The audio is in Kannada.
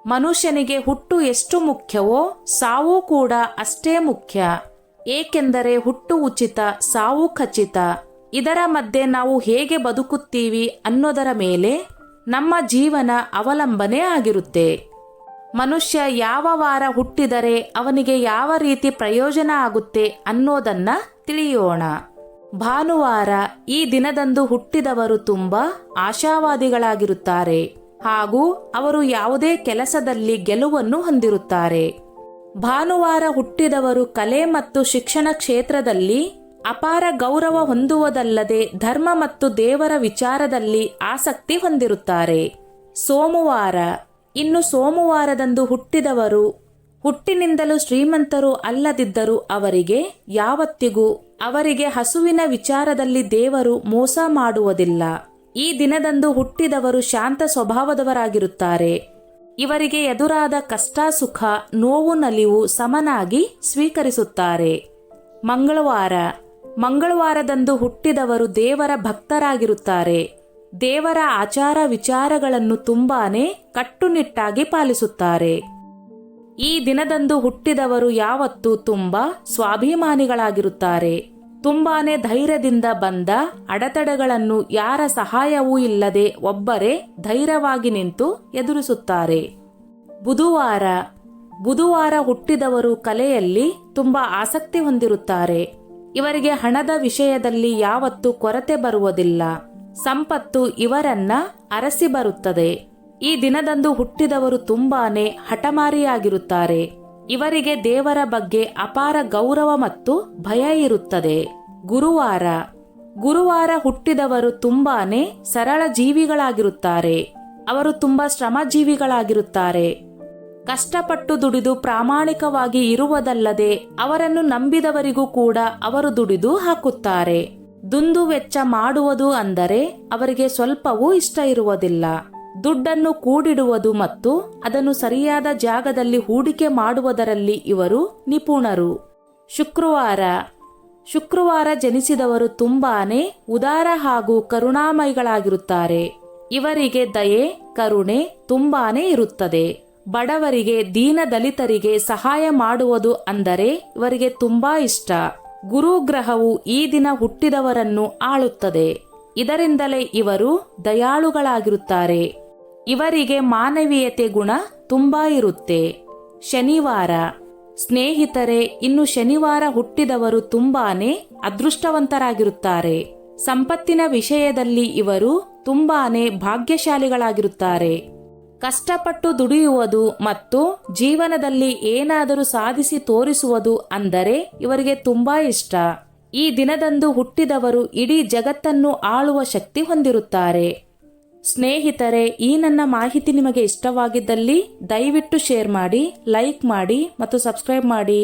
ಮನುಷ್ಯನಿಗೆ ಹುಟ್ಟು ಎಷ್ಟು ಮುಖ್ಯವೋ ಸಾವು ಕೂಡ ಅಷ್ಟೇ ಮುಖ್ಯ. ಏಕೆಂದರೆ ಹುಟ್ಟು ಉಚಿತ, ಸಾವು ಖಚಿತ. ಇದರ ಮಧ್ಯೆ ನಾವು ಹೇಗೆ ಬದುಕುತ್ತೀವಿ ಅನ್ನೋದರ ಮೇಲೆ ನಮ್ಮ ಜೀವನ ಅವಲಂಬನೆ ಆಗಿರುತ್ತೆ. ಮನುಷ್ಯ ಯಾವ ವಾರ ಹುಟ್ಟಿದರೆ ಅವನಿಗೆ ಯಾವ ರೀತಿ ಪ್ರಯೋಜನ ಆಗುತ್ತೆ ಅನ್ನೋದನ್ನ ತಿಳಿಯೋಣ. ಭಾನುವಾರ ಈ ದಿನದಂದು ಹುಟ್ಟಿದವರು ತುಂಬಾ ಆಶಾವಾದಿಗಳಾಗಿರುತ್ತಾರೆ ಹಾಗೂ ಅವರು ಯಾವುದೇ ಕೆಲಸದಲ್ಲಿ ಗೆಲುವನ್ನು ಹೊಂದಿರುತ್ತಾರೆ. ಭಾನುವಾರ ಹುಟ್ಟಿದವರು ಕಲೆ ಮತ್ತು ಶಿಕ್ಷಣ ಕ್ಷೇತ್ರದಲ್ಲಿ ಅಪಾರ ಗೌರವ ಹೊಂದುವುದಲ್ಲದೆ ಧರ್ಮ ಮತ್ತು ದೇವರ ವಿಚಾರದಲ್ಲಿ ಆಸಕ್ತಿ ಹೊಂದಿರುತ್ತಾರೆ. ಸೋಮವಾರ ಇನ್ನು ಸೋಮವಾರದಂದು ಹುಟ್ಟಿದವರು ಹುಟ್ಟಿನಿಂದಲೂ ಶ್ರೀಮಂತರು ಅಲ್ಲದಿದ್ದರೂ ಅವರಿಗೆ ಯಾವತ್ತಿಗೂ ಅವರಿಗೆ ಹಸುವಿನ ವಿಚಾರದಲ್ಲಿ ದೇವರು ಮೋಸ ಮಾಡುವುದಿಲ್ಲ. ಈ ದಿನದಂದು ಹುಟ್ಟಿದವರು ಶಾಂತ ಸ್ವಭಾವದವರಾಗಿರುತ್ತಾರೆ. ಇವರಿಗೆ ಎದುರಾದ ಕಷ್ಟ ಸುಖ ನೋವು ನಲಿವು ಸಮನಾಗಿ ಸ್ವೀಕರಿಸುತ್ತಾರೆ. ಮಂಗಳವಾರದಂದು ಹುಟ್ಟಿದವರು ದೇವರ ಭಕ್ತರಾಗಿರುತ್ತಾರೆ. ದೇವರ ಆಚಾರ ವಿಚಾರಗಳನ್ನು ತುಂಬಾನೇ ಕಟ್ಟುನಿಟ್ಟಾಗಿ ಪಾಲಿಸುತ್ತಾರೆ. ಈ ದಿನದಂದು ಹುಟ್ಟಿದವರು ಯಾವತ್ತೂ ತುಂಬಾ ಸ್ವಾಭಿಮಾನಿಗಳಾಗಿರುತ್ತಾರೆ. ತುಂಬಾನೇ ಧೈರ್ಯದಿಂದ ಬಂದ ಅಡೆತಡೆಗಳನ್ನು ಯಾರ ಸಹಾಯವೂ ಇಲ್ಲದೆ ಒಬ್ಬರೇ ಧೈರ್ಯವಾಗಿ ನಿಂತು ಎದುರಿಸುತ್ತಾರೆ. ಬುಧವಾರ ಹುಟ್ಟಿದವರು ಕಲೆಯಲ್ಲಿ ತುಂಬಾ ಆಸಕ್ತಿ ಹೊಂದಿರುತ್ತಾರೆ. ಇವರಿಗೆ ಹಣದ ವಿಷಯದಲ್ಲಿ ಯಾವತ್ತೂ ಕೊರತೆ ಬರುವುದಿಲ್ಲ. ಸಂಪತ್ತು ಇವರನ್ನ ಅರಸಿ ಬರುತ್ತದೆ. ಈ ದಿನದಂದು ಹುಟ್ಟಿದವರು ತುಂಬಾನೇ ಹಠಮಾರಿಯಾಗಿರುತ್ತಾರೆ. ಇವರಿಗೆ ದೇವರ ಬಗ್ಗೆ ಅಪಾರ ಗೌರವ ಮತ್ತು ಭಯ ಇರುತ್ತದೆ. ಗುರುವಾರ ಹುಟ್ಟಿದವರು ತುಂಬಾನೇ ಸರಳ ಜೀವಿಗಳಾಗಿರುತ್ತಾರೆ. ಅವರು ತುಂಬಾ ಶ್ರಮಜೀವಿಗಳಾಗಿರುತ್ತಾರೆ. ಕಷ್ಟಪಟ್ಟು ದುಡಿದು ಪ್ರಾಮಾಣಿಕವಾಗಿ ಇರುವುದಲ್ಲದೆ ಅವರನ್ನು ನಂಬಿದವರಿಗೂ ಕೂಡ ಅವರು ದುಡಿದು ಹಾಕುತ್ತಾರೆ. ದುಂದು ವೆಚ್ಚ ಮಾಡುವುದು ಅಂದರೆ ಅವರಿಗೆ ಸ್ವಲ್ಪವೂ ಇಷ್ಟ ಇರುವುದಿಲ್ಲ. ದುಡ್ಡನ್ನು ಕೂಡಿಡುವುದು ಮತ್ತು ಅದನ್ನು ಸರಿಯಾದ ಜಾಗದಲ್ಲಿ ಹೂಡಿಕೆ ಮಾಡುವುದರಲ್ಲಿ ಇವರು ನಿಪುಣರು. ಶುಕ್ರವಾರ ಜನಿಸಿದವರು ತುಂಬಾನೇ ಉದಾರ ಹಾಗೂ ಕರುಣಾಮಯಿಗಳಾಗಿರುತ್ತಾರೆ. ಇವರಿಗೆ ದಯೆ ಕರುಣೆ ತುಂಬಾನೇ ಇರುತ್ತದೆ. ಬಡವರಿಗೆ ದೀನದಲಿತರಿಗೆ ಸಹಾಯ ಮಾಡುವುದು ಅಂದರೆ ಇವರಿಗೆ ತುಂಬಾ ಇಷ್ಟ. ಗುರುಗ್ರಹವು ಈ ದಿನ ಹುಟ್ಟಿದವರನ್ನು ಆಳುತ್ತದೆ. ಇದರಿಂದಲೇ ಇವರು ದಯಾಳುಗಳಾಗಿರುತ್ತಾರೆ. ಇವರಿಗೆ ಮಾನವೀಯತೆ ಗುಣ ತುಂಬಾ ಇರುತ್ತೆ. ಸ್ನೇಹಿತರೆ, ಇನ್ನು ಶನಿವಾರ ಹುಟ್ಟಿದವರು ತುಂಬಾನೇ ಅದೃಷ್ಟವಂತರಾಗಿರುತ್ತಾರೆ. ಸಂಪತ್ತಿನ ವಿಷಯದಲ್ಲಿ ಇವರು ತುಂಬಾನೇ ಭಾಗ್ಯಶಾಲಿಗಳಾಗಿರುತ್ತಾರೆ. ಕಷ್ಟಪಟ್ಟು ದುಡಿಯುವುದು ಮತ್ತು ಜೀವನದಲ್ಲಿ ಏನಾದರೂ ಸಾಧಿಸಿ ತೋರಿಸುವುದು ಅಂದರೆ ಇವರಿಗೆ ತುಂಬಾ ಇಷ್ಟ. ಈ ದಿನದಂದು ಹುಟ್ಟಿದವರು ಇಡೀ ಜಗತ್ತನ್ನು ಆಳುವ ಶಕ್ತಿ ಹೊಂದಿರುತ್ತಾರೆ. ಸ್ನೇಹಿತರೆ, ಈ ನನ್ನ ಮಾಹಿತಿ ನಿಮಗೆ ಇಷ್ಟವಾಗಿದ್ದಲ್ಲಿ ದಯವಿಟ್ಟು ಶೇರ್ ಮಾಡಿ, ಲೈಕ್ ಮಾಡಿ ಮತ್ತು ಸಬ್ಸ್ಕ್ರೈಬ್ ಮಾಡಿ.